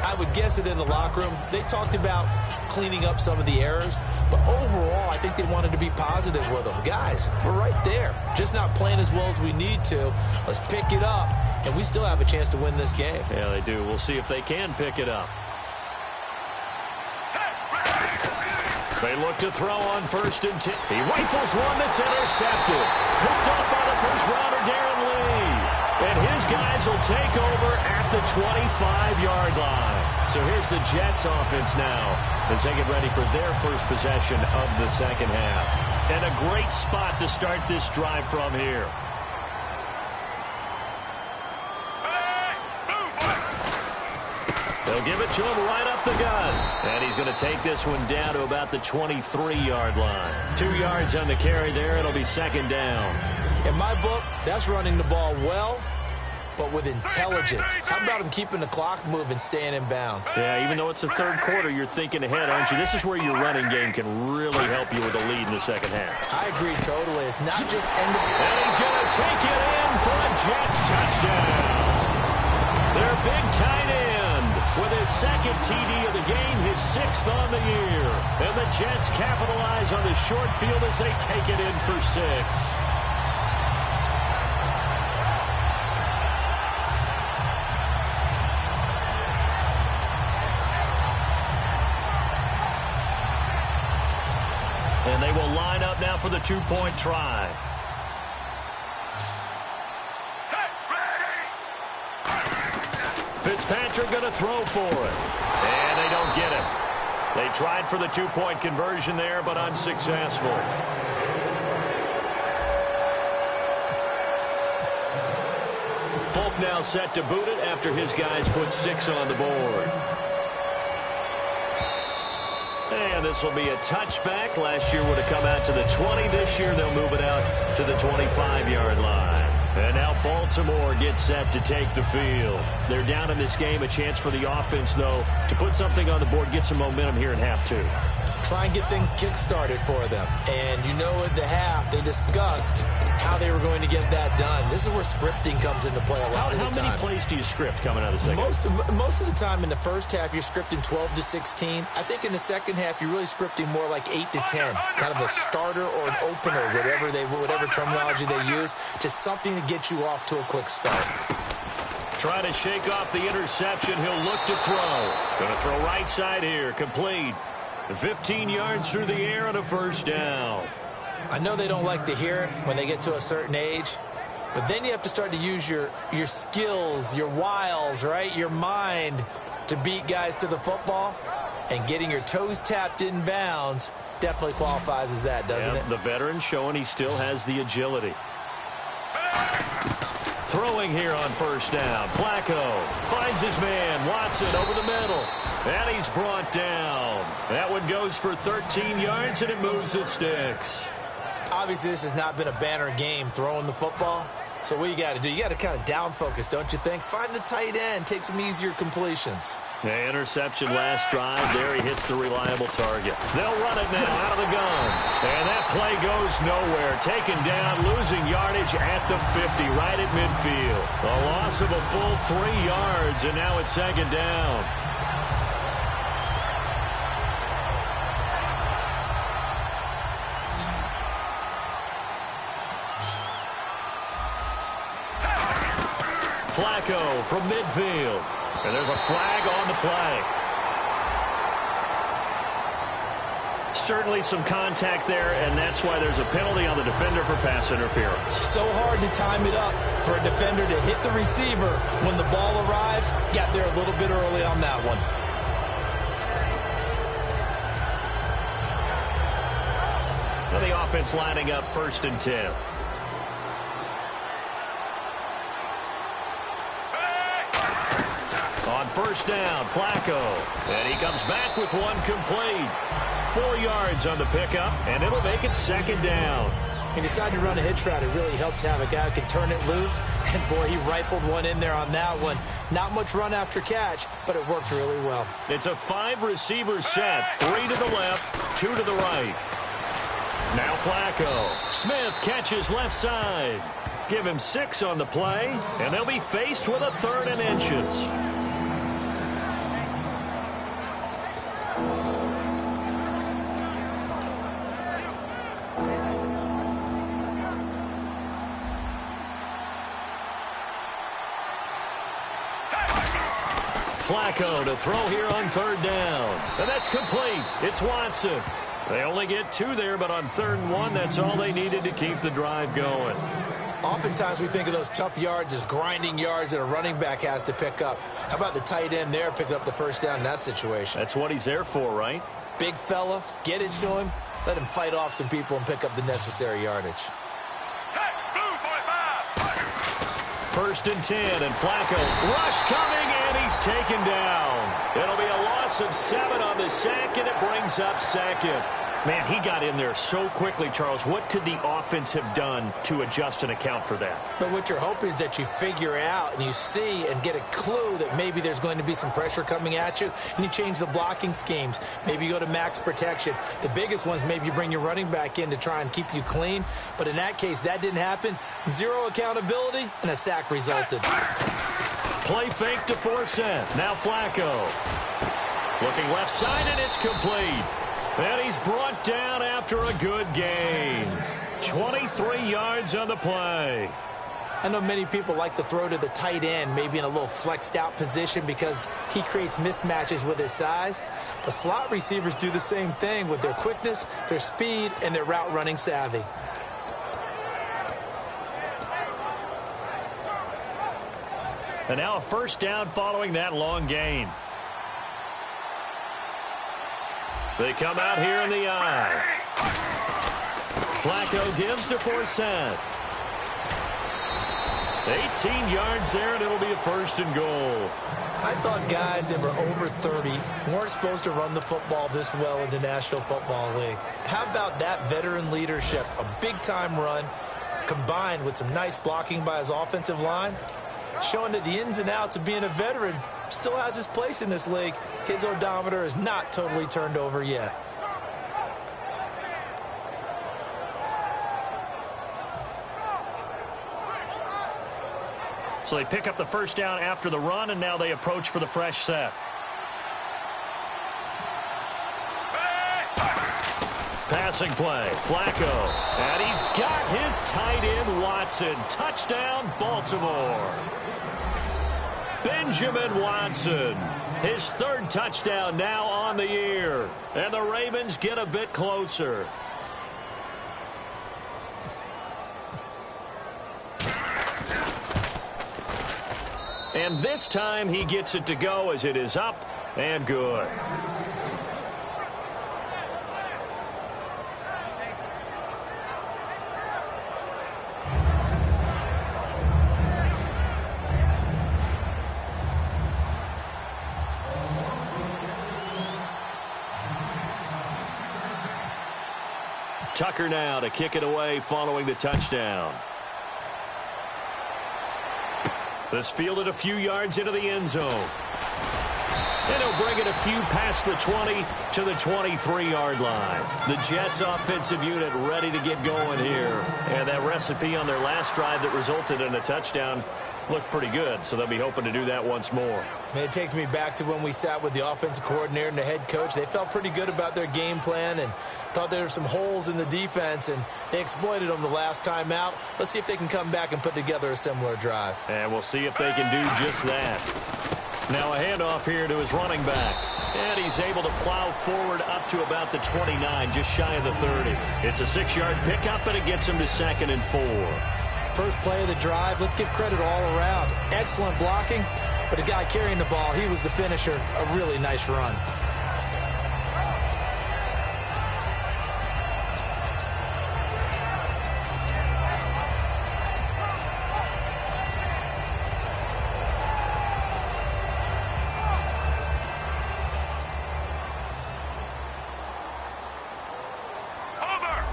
S3: I would guess it in the locker room. They talked about cleaning up some of the errors, but overall, I think they wanted to be positive with them. Guys, we're right there. Just not playing as well as we need to. Let's pick it up, and we still have a chance to win this game.
S2: Yeah, they do. We'll see if they can pick it up. They look to throw on 1st and 10. He rifles one that's intercepted. Picked up by the first-rounder, Darren Lee. And his guys will take over at the 25-yard line. So here's the Jets offense now as they get ready for their first possession of the second half. And a great spot to start this drive from here. They'll give it to him right up the gut. And he's going to take this one down to about the 23-yard line. 2 yards on the carry there. It'll be second down.
S3: In my book, that's running the ball well, but with intelligence. How about him keeping the clock moving, staying in bounds?
S2: Yeah, even though it's the third quarter, you're thinking ahead, aren't you? This is where your running game can really help you with a lead in the second half.
S3: I agree totally. It's not just end of...
S2: And he's going to take it in for a Jets touchdown. Their big tight end with his second TD of the game, his 6th on the year. And the Jets capitalize on the short field as they take it in for 6. And they will line up now for the 2-point try. Fitzpatrick going to throw for it. And they don't get it. They tried for the 2-point conversion there, but unsuccessful. Folk now set to boot it after his guys put 6 on the board. And this will be a touchback. Last year would have come out to the 20. This year they'll move it out to the 25-yard line. And now Baltimore gets set to take the field. They're down in this game. A chance for the offense, though, to put something on the board, get some momentum here in half 2.
S3: Try and get things kick-started for them. And you know at the half, they discussed how they were going to get that done. This is where scripting comes into play a lot of the time.
S2: How many plays do you script coming out of the second half?
S3: Most of the time in the first half, you're scripting 12 to 16. I think in the second half, you're really scripting more like 8 to 10. Kind of a starter or an opener, whatever terminology they use. Just something to get you off to a quick start.
S2: Trying to shake off the interception. He'll look to throw. Going to throw right side here. Complete. 15 yards through the air on a first down.
S3: I know they don't like to hear it when they get to a certain age, but then you have to start to use your skills, your wiles, right? Your mind to beat guys to the football, and getting your toes tapped in bounds definitely qualifies as that, doesn't it?
S2: The veteran showing he still has the agility. Throwing here on first down. Flacco finds his man. Watson over the middle. And he's brought down. That one goes for 13 yards, and it moves the sticks.
S3: Obviously, this has not been a banner game throwing the football. So what you got to do, you got to kind of down focus, don't you think? Find the tight end. Take some easier completions.
S2: The interception last drive. There he hits the reliable target. They'll run it now out of the gun. And that play goes nowhere. Taken down, losing yardage at the 50, right at midfield. A loss of a full 3 yards, and now it's second down. Flacco from midfield. And there's a flag on the play. Certainly some contact there, and that's why there's a penalty on the defender for pass interference.
S3: So hard to time it up for a defender to hit the receiver when the ball arrives. Got there a little bit early on that one.
S2: Now the offense lining up 1st and 10. On first down, Flacco. And he comes back with one complete. 4 yards on the pickup, and it'll make it second down.
S3: He decided to run a hitch route. It really helped to have a guy who can turn it loose. And, boy, he rifled one in there on that one. Not much run after catch, but it worked really well.
S2: It's a 5-receiver set. 3 to the left, 2 to the right. Now Flacco. Smith catches left side. Give him 6 on the play, and they'll be faced with a 3rd and inches. Flacco to throw here on 3rd down. And that's complete. It's Watson. They only get 2 there, but on 3rd and 1, that's all they needed to keep the drive going.
S3: Oftentimes we think of those tough yards as grinding yards that a running back has to pick up. How about the tight end there picking up the 1st down in that situation?
S2: That's what he's there for, right?
S3: Big fella, get it to him, let him fight off some people and pick up the necessary yardage.
S2: 1st and 10, and Flacco. Rush coming, and he's taken down. It'll be a loss of 7 on the sack, and it brings up 2nd. Man, he got in there so quickly, Charles. What could the offense have done to adjust and account for that?
S3: But what you're hoping is that you figure out and you see and get a clue that maybe there's going to be some pressure coming at you, and you change the blocking schemes. Maybe you go to max protection. The biggest ones, maybe you bring your running back in to try and keep you clean. But in that case, that didn't happen. 0 accountability, and a sack resulted.
S2: Play fake to force it. Now Flacco. Looking left side, and it's complete. And he's brought down after a good gain. 23 yards on the play.
S3: I know many people like to throw to the tight end, maybe in a little flexed out position because he creates mismatches with his size. But slot receivers do the same thing with their quickness, their speed, and their route running savvy.
S2: And now a 1st down following that long gain. They come out here in the eye. Flacco gives to Forsett. 18 yards there, and it'll be a 1st and goal.
S3: I thought guys that were over 30 weren't supposed to run the football this well in the National Football League. How about that veteran leadership? A big-time run combined with some nice blocking by his offensive line, showing that the ins and outs of being a veteran still has his place in this league. His odometer is not totally turned over yet.
S2: So they pick up the 1st down after the run, and now they approach for the fresh set. Passing play, Flacco. And he's got his tight end, Watson. Touchdown, Baltimore. Benjamin Watson. His 3rd touchdown now on the year. And the Ravens get a bit closer. And this time he gets it to go as it is up and good. Tucker now to kick it away following the touchdown. This fielded a few yards into the end zone. And he'll bring it a few past the 20 to the 23-yard line. The Jets offensive unit ready to get going here. And that recipe on their last drive that resulted in a touchdown looked pretty good, so they'll be hoping to do that once more.
S3: Man, it takes me back to when we sat with the offensive coordinator and the head coach. They felt pretty good about their game plan and thought there were some holes in the defense, and they exploited them the last time out. Let's see if they can come back and put together a similar drive.
S2: And we'll see if they can do just that. Now a handoff here to his running back. And he's able to plow forward up to about the 29, just shy of the 30. It's a 6-yard pickup, and it gets him to 2nd and 4.
S3: First play of the drive, let's give credit all around. Excellent blocking, but the guy carrying the ball, he was the finisher. A really nice run.
S4: Over!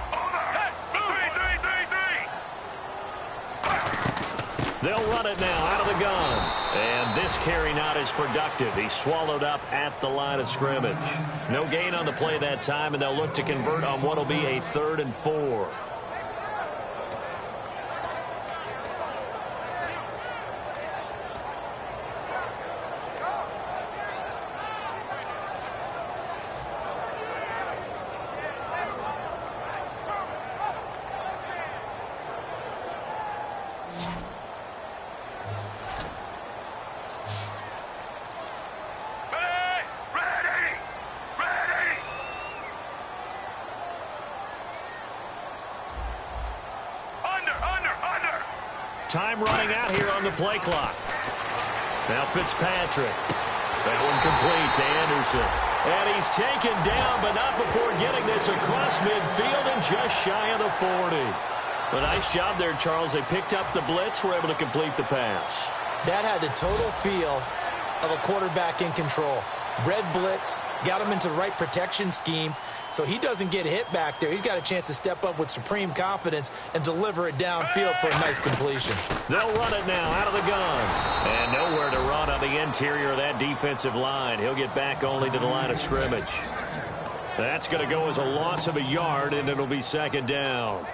S4: Set! Move! 3-3-3!
S2: They'll run it now out of the gun. And this carry not as productive. He's swallowed up at the line of scrimmage. No gain on the play that time, and they'll look to convert on what will be a 3rd and 4. Time running out here on the play clock. Now Fitzpatrick. That one complete to Anderson. And he's taken down, but not before getting this across midfield and just shy of the 40. A nice job there, Charles. They picked up the blitz, were able to complete the pass.
S3: That had the total feel of a quarterback in control. Red blitz, got him into the right protection scheme, so he doesn't get hit back there. He's got a chance to step up with supreme confidence and deliver it downfield for a nice completion.
S2: They'll run it now out of the gun. And nowhere to run on the interior of that defensive line. He'll get back only to the line of scrimmage. That's going to go as a loss of a yard, and it'll be 2nd down.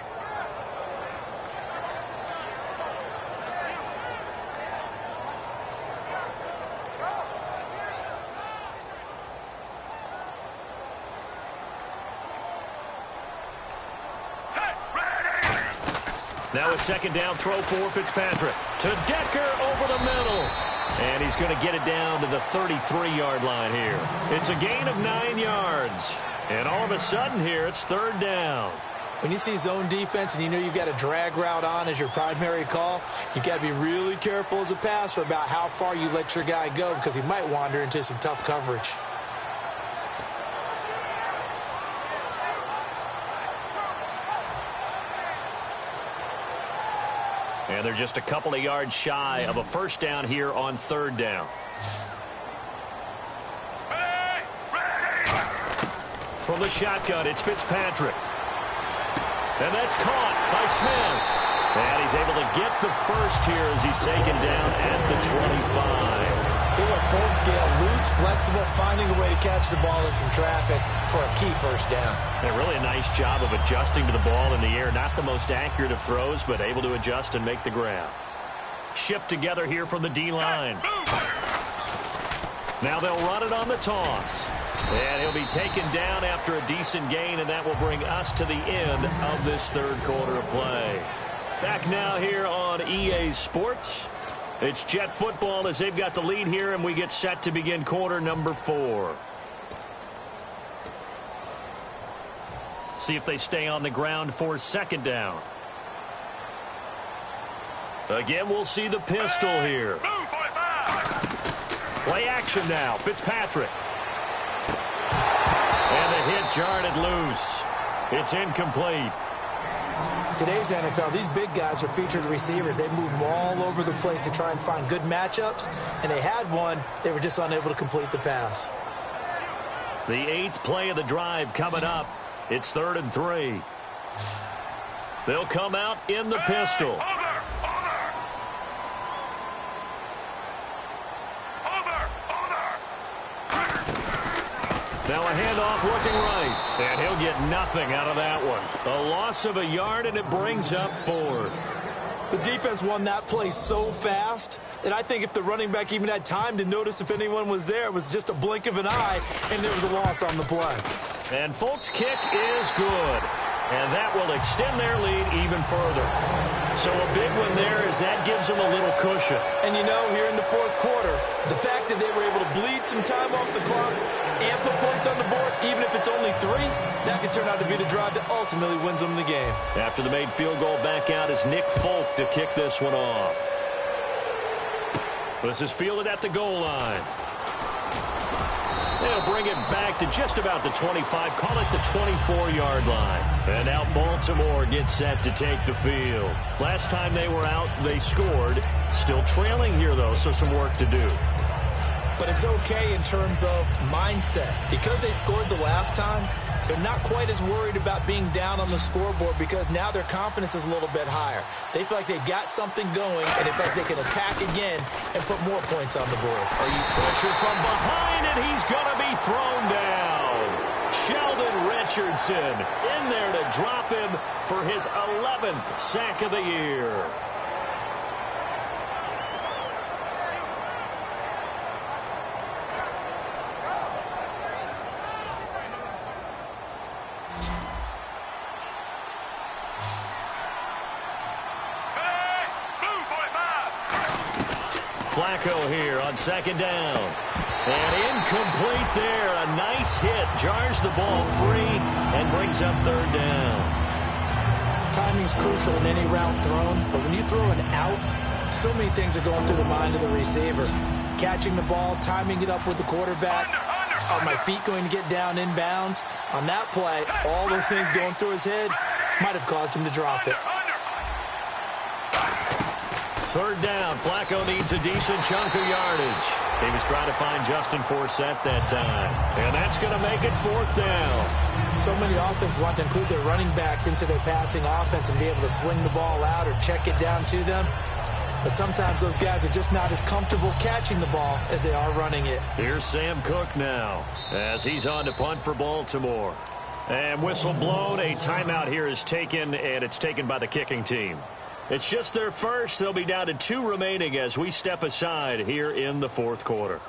S2: Now a 2nd down throw for Fitzpatrick. To Decker over the middle. And he's going to get it down to the 33-yard line here. It's a gain of 9 yards. And all of a sudden here, it's 3rd down.
S3: When you see zone defense and you know you've got a drag route on as your primary call, you've got to be really careful as a passer about how far you let your guy go because he might wander into some tough coverage.
S2: And they're just a couple of yards shy of a 1st down here on 3rd down. From the shotgun, it's Fitzpatrick. And that's caught by Smith. And he's able to get the first here as he's taken down at the 25.
S3: They were full scale, loose, flexible, finding a way to catch the ball in some traffic for a key 1st down.
S2: And really a nice job of adjusting to the ball in the air. Not the most accurate of throws, but able to adjust and make the grab. Shift together here from the D-line. Now they'll run it on the toss. And he'll be taken down after a decent gain, and that will bring us to the end of this 3rd quarter of play. Back now here on EA Sports. It's Jet football as they've got the lead here, and we get set to begin quarter number 4. See if they stay on the ground for 2nd down. Again, we'll see the pistol here. Play action now. Fitzpatrick. And the hit jarred it loose. It's incomplete.
S3: Today's NFL, these big guys are featured receivers. They move them all over the place to try and find good matchups, and they had one. They were just unable to complete the pass.
S2: The 8th play of the drive coming up. It's 3rd and 3. They'll come out in the pistol. Now a handoff looking right, and he'll get nothing out of that one. A loss of a yard, and it brings up 4th.
S3: The defense won that play so fast that I think if the running back even had time to notice if anyone was there, it was just a blink of an eye, and there was a loss on the play.
S2: And Folk's kick is good, and that will extend their lead even further. So a big one there as that gives them a little cushion.
S3: And you know, here in the 4th quarter, the fact that they were able to bleed some time off the clock and put points on the board, even if it's only 3, that could turn out to be the drive that ultimately wins them the game.
S2: After the made field goal, back out is Nick Folk to kick this one off. This is fielded at the goal line. They'll bring it back to just about the 25, call it the 24-yard line. And now Baltimore gets set to take the field. Last time they were out, they scored. Still trailing here, though, so some work to do.
S3: But it's okay in terms of mindset. Because they scored the last time, They're not quite as worried about being down on the scoreboard because now their confidence is a little bit higher. They feel like they've got something going, and they feel like they can attack again and put more points on the board.
S2: Pressure from behind, and he's going to be thrown down. Sheldon Richardson in there to drop him for his 11th sack of the year. Flacco here on second down. And incomplete there. A nice hit. Jars the ball free and brings up third down.
S3: Timing's crucial in any route thrown, but when you throw an out, so many things are going through the mind of the receiver. Catching the ball, timing it up with the quarterback. Are my feet going to get down inbounds? On that play, all those things going through his head might have caused him to drop it.
S2: Third down. Flacco needs a decent chunk of yardage. He was trying to find Justin Forsett that time. And that's going to make it fourth down.
S3: So many offenses want to include their running backs into their passing offense and be able to swing the ball out or check it down to them. But sometimes those guys are just not as comfortable catching the ball as they are running it.
S2: Here's Sam Cook now as he's on to punt for Baltimore. And whistle blown. A timeout here is taken, and it's taken by the kicking team. It's just their first. They'll be down to 2 remaining as we step aside here in the fourth quarter.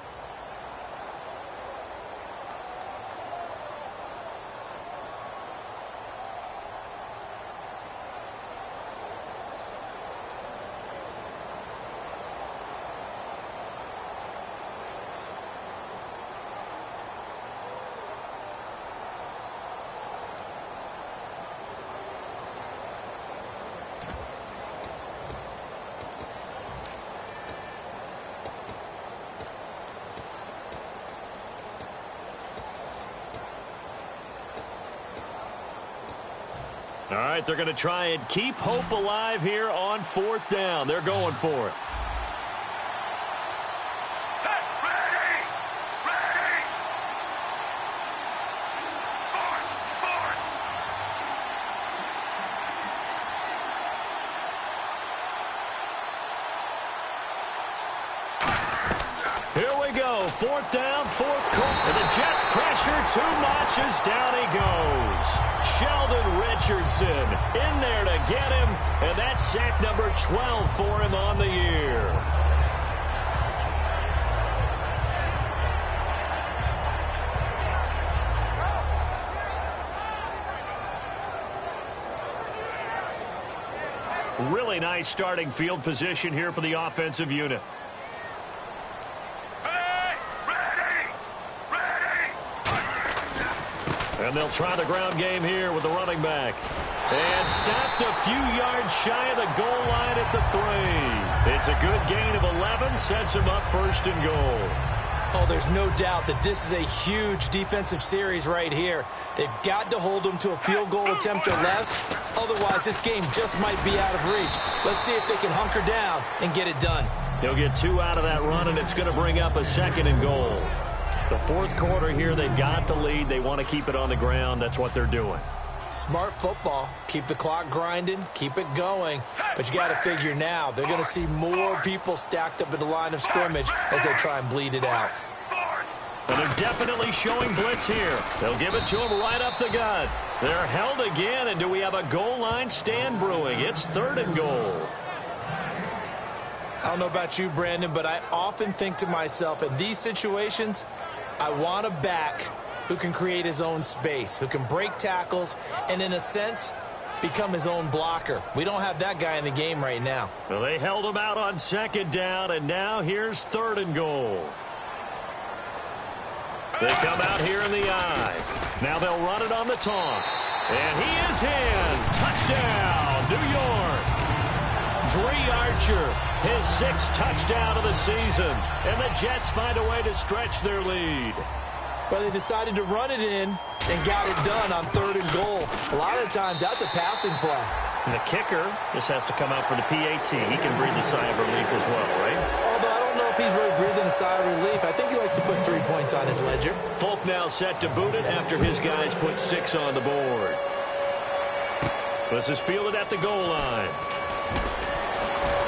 S2: All right, they're going to try and keep hope alive here on fourth down. They're going for it.
S4: Set, ready! Ready! Force!
S2: Here we go. Fourth down, fourth quarter. And the Jets pressure too much as down he goes. Sheldon Richardson in there to get him. And that's sack number 12 for him on the year. Really nice starting field position here for the offensive unit. And they'll try the ground game here with the running back. And stopped a few yards shy of the goal line at the 3. It's a good gain of 11, sets him up first and goal.
S3: Oh, there's no doubt that this is a huge defensive series right here. They've got to hold them to a field goal attempt or less. Otherwise, this game just might be out of reach. Let's see if they can hunker down and get it done.
S2: He'll get 2 out of that run, and it's going to bring up a second and goal. The fourth quarter here, they've got the lead. They want to keep it on the ground. That's what they're doing.
S3: Smart football. Keep the clock grinding. Keep it going. But you got to figure now, they're going to see more people stacked up at the line of scrimmage as they try and bleed it out.
S2: And they're definitely showing blitz here. They'll give it to him right up the gut. They're held again, and do we have a goal line stand brewing? It's third and goal.
S3: I don't know about you, Brandon, but I often think to myself, in these situations, I want a back who can create his own space, who can break tackles, and in a sense, become his own blocker. We don't have that guy in the game right now.
S2: Well, they held him out on second down, and now here's third and goal. They come out here in the eye. Now they'll run it on the toss. And he is in. Touchdown, New York. Dree Archer, his 6th touchdown of the season. And the Jets find a way to stretch their lead.
S3: Well, they decided to run it in and got it done on third and goal. A lot of times, that's a passing play.
S2: And the kicker just has to come out for the PAT. He can breathe a sigh of relief as well, right?
S3: Although I don't know if he's really breathing a sigh of relief. I think he likes to put 3 points on his ledger.
S2: Folk now set to boot it after his guys put 6 on the board. This is fielded at the goal line.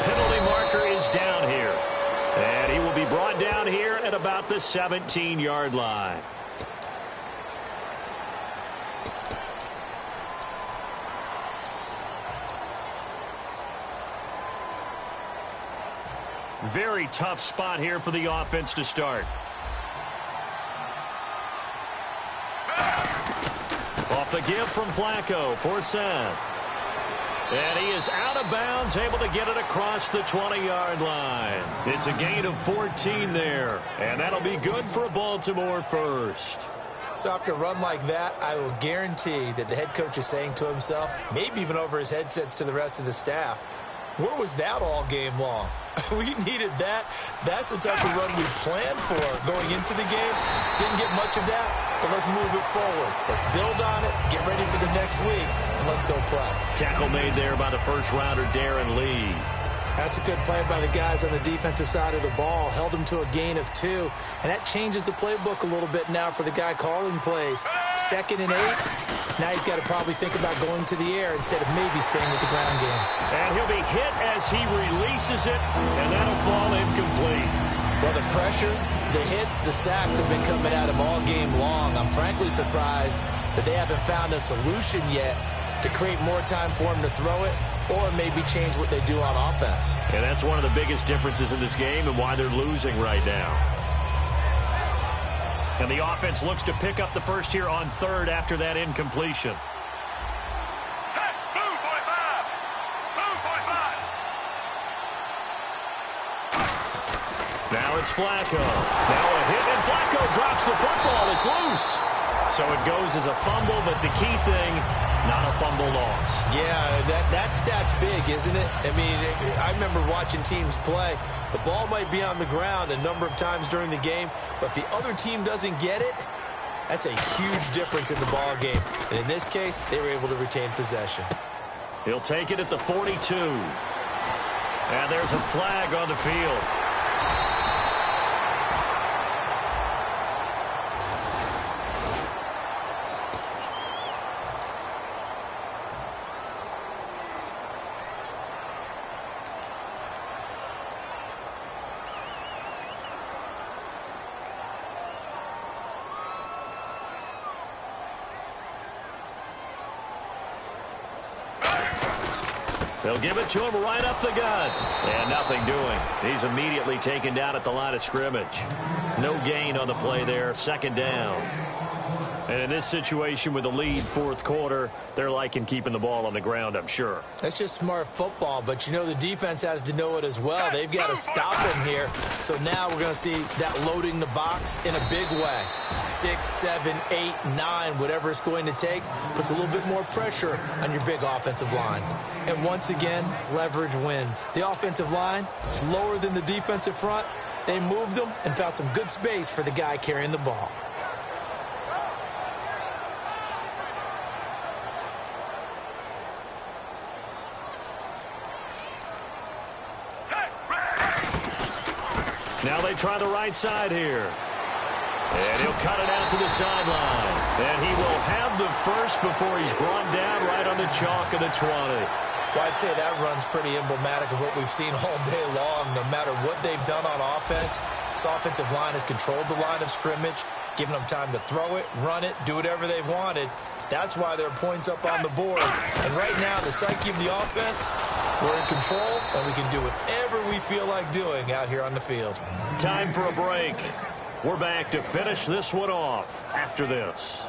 S2: Penalty marker is down here. And he will be brought down here at about the 17-yard line. Very tough spot here for the offense to start. Off the give from Flacco for Sam. And he is out of bounds, able to get it across the 20-yard line. It's a gain of 14 there, and that'll be good for a Baltimore first.
S3: So after a run like that, I will guarantee that the head coach is saying to himself, maybe even over his headsets to the rest of the staff, where was that all game long? We needed that. That's the type of run we planned for going into the game. Didn't get much of that, but let's move it forward. Let's build on it, get ready for the next week, and let's go play.
S2: Tackle made there by the first-rounder, Darren Lee.
S3: That's a good play by the guys on the defensive side of the ball. Held him to a gain of 2, and that changes the playbook a little bit now for the guy calling plays. 2nd and 8. Now he's got to probably think about going to the air instead of maybe staying with the ground game.
S2: And he'll be hit as he releases it, and that'll fall incomplete.
S3: Well, the pressure, the hits, the sacks have been coming at him all game long. I'm frankly surprised that they haven't found a solution yet to create more time for him to throw it or maybe change what they do on offense.
S2: And that's one of the biggest differences in this game and why they're losing right now. And the offense looks to pick up the first here on 3rd after that incompletion.
S4: Set, move 45. Move 45.
S2: Now it's Flacco. Now a hit, and Flacco drops the football. It's loose. So it goes as a fumble, but the key thing, not a fumble loss.
S3: Yeah, that stat's big, isn't it? I mean, I remember watching teams play. The ball might be on the ground a number of times during the game, but if the other team doesn't get it, that's a huge difference in the ball game. And in this case, they were able to retain possession.
S2: He'll take it at the 42. And there's a flag on the field. They'll give it to him right up the gut. And nothing doing. He's immediately taken down at the line of scrimmage. No gain on the play there. 2nd down. And in this situation with the lead 4th quarter, they're liking keeping the ball on the ground, I'm sure.
S3: That's just smart football, but you know the defense has to know it as well. They've got to stop him here. So now we're going to see that loading the box in a big way. 6, 7, 8, 9, whatever it's going to take, puts a little bit more pressure on your big offensive line. And once again, leverage wins. The offensive line, lower than the defensive front. They moved them and found some good space for the guy carrying the ball.
S2: Now they try the right side here. And he'll cut it out to the sideline. And he will have the first before he's brought down right on the chalk of the 20.
S3: Well, I'd say that run's pretty emblematic of what we've seen all day long. No matter what they've done on offense, this offensive line has controlled the line of scrimmage, given them time to throw it, run it, do whatever they wanted. That's why there are points up on the board. And right now, the psyche of the offense, we're in control, and we can do whatever we feel like doing out here on the field.
S2: Time for a break. We're back to finish this one off after this.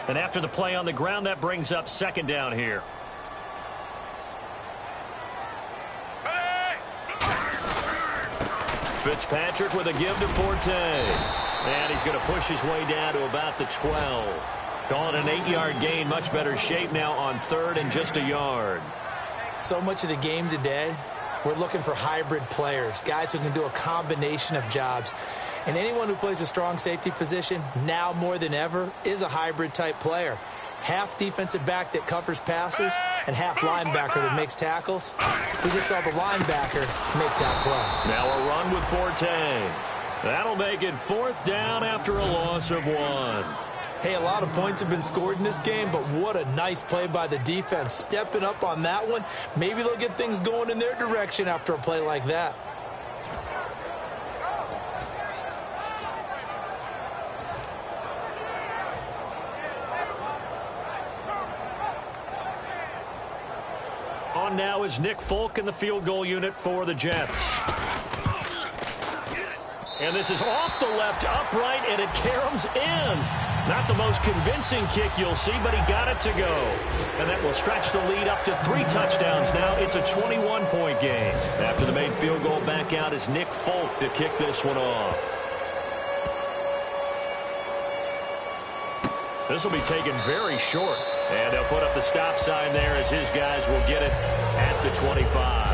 S2: And after the play on the ground, that brings up 2nd down here. Fitzpatrick with a give to Forte. And he's going to push his way down to about the 12. Calling an 8-yard gain, much better shape now on 3rd and just a yard.
S3: So much of the game today We're looking for hybrid players, guys who can do a combination of jobs. And anyone who plays a strong safety position, now more than ever, is a hybrid-type player. Half defensive back that covers passes and half linebacker that makes tackles. We just saw the linebacker make that play.
S2: Now a run with Forte. That'll make it 4th down after a loss of 1.
S3: Hey, a lot of points have been scored in this game, but what a nice play by the defense. Stepping up on that one, maybe they'll get things going in their direction after a play like that.
S2: On now is Nick Folk in the field goal unit for the Jets. And this is off the left upright, and it caroms in. Not the most convincing kick you'll see, but he got it to go. And that will stretch the lead up to 3 touchdowns now. It's a 21-point game. After the made field goal, back out is Nick Folk to kick this one off. This will be taken very short. And they'll put up the stop sign there as his guys will get it at the 25.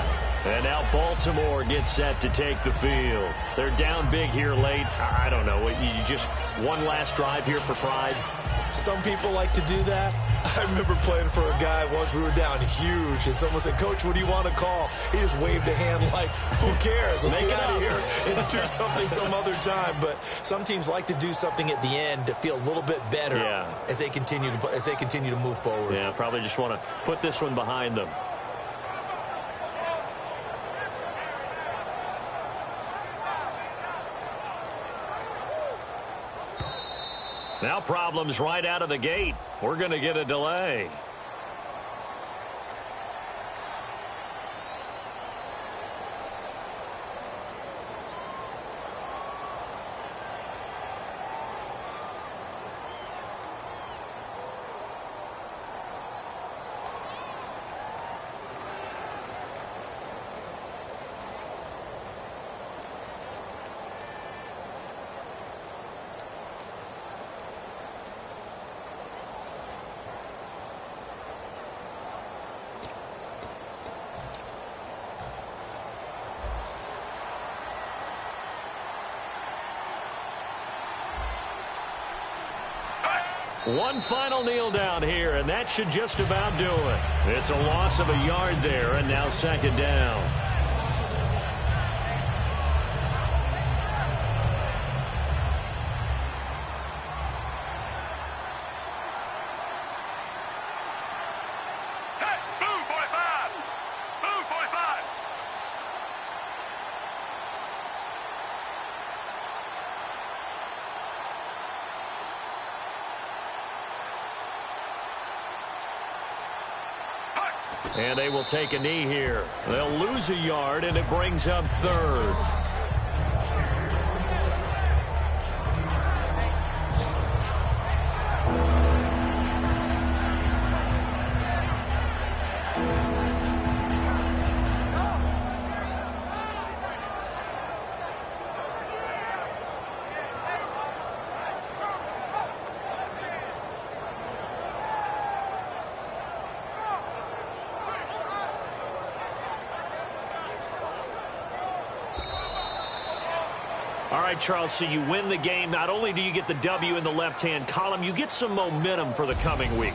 S2: And now Baltimore gets set to take the field. They're down big here late. I don't know. You just one last drive here for pride?
S3: Some people like to do that. I remember playing for a guy once. We were down huge, and someone said, "Coach, what do you want to call?" He just waved a hand like, "Who cares? Let's get out of here and do something some other time." But some teams like to do something at the end to feel a little bit better as they continue to move forward.
S2: Yeah, probably just want to put this one behind them. Now problems right out of the gate. We're going to get a delay. One final kneel down here, and that should just about do it. It's a loss of a yard there, and now 2nd down.
S4: Move 45! Move 45!
S2: And they will take a knee here. They'll lose a yard, and it brings up 3rd. All right, Charles, so you win the game. Not only do you get the W in the left-hand column, you get some momentum for the coming week.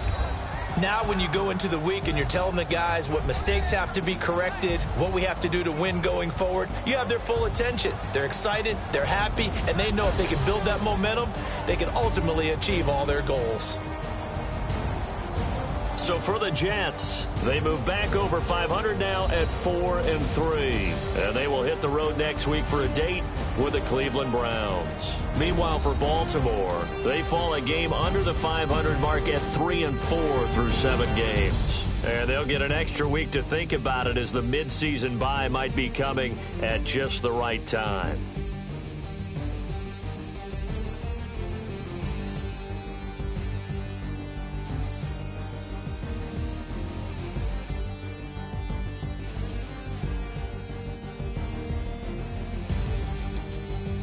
S3: Now when you go into the week and you're telling the guys what mistakes have to be corrected, what we have to do to win going forward, you have their full attention. They're excited, they're happy, and they know if they can build that momentum, they can ultimately achieve all their goals.
S2: So for the Jets, they move back over 500 now at 4-3. And they will hit the road next week for a date with the Cleveland Browns. Meanwhile, for Baltimore, they fall a game under the 500 mark at 3-4 through 7 games. And they'll get an extra week to think about it as the midseason bye might be coming at just the right time.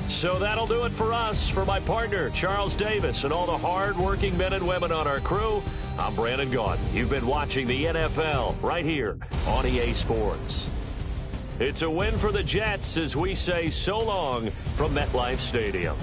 S2: So that'll do it for us. For my partner, Charles Davis, and all the hard-working men and women on our crew, I'm Brandon Gaudin. You've been watching the NFL right here on EA Sports. It's a win for the Jets as we say so long from MetLife Stadium.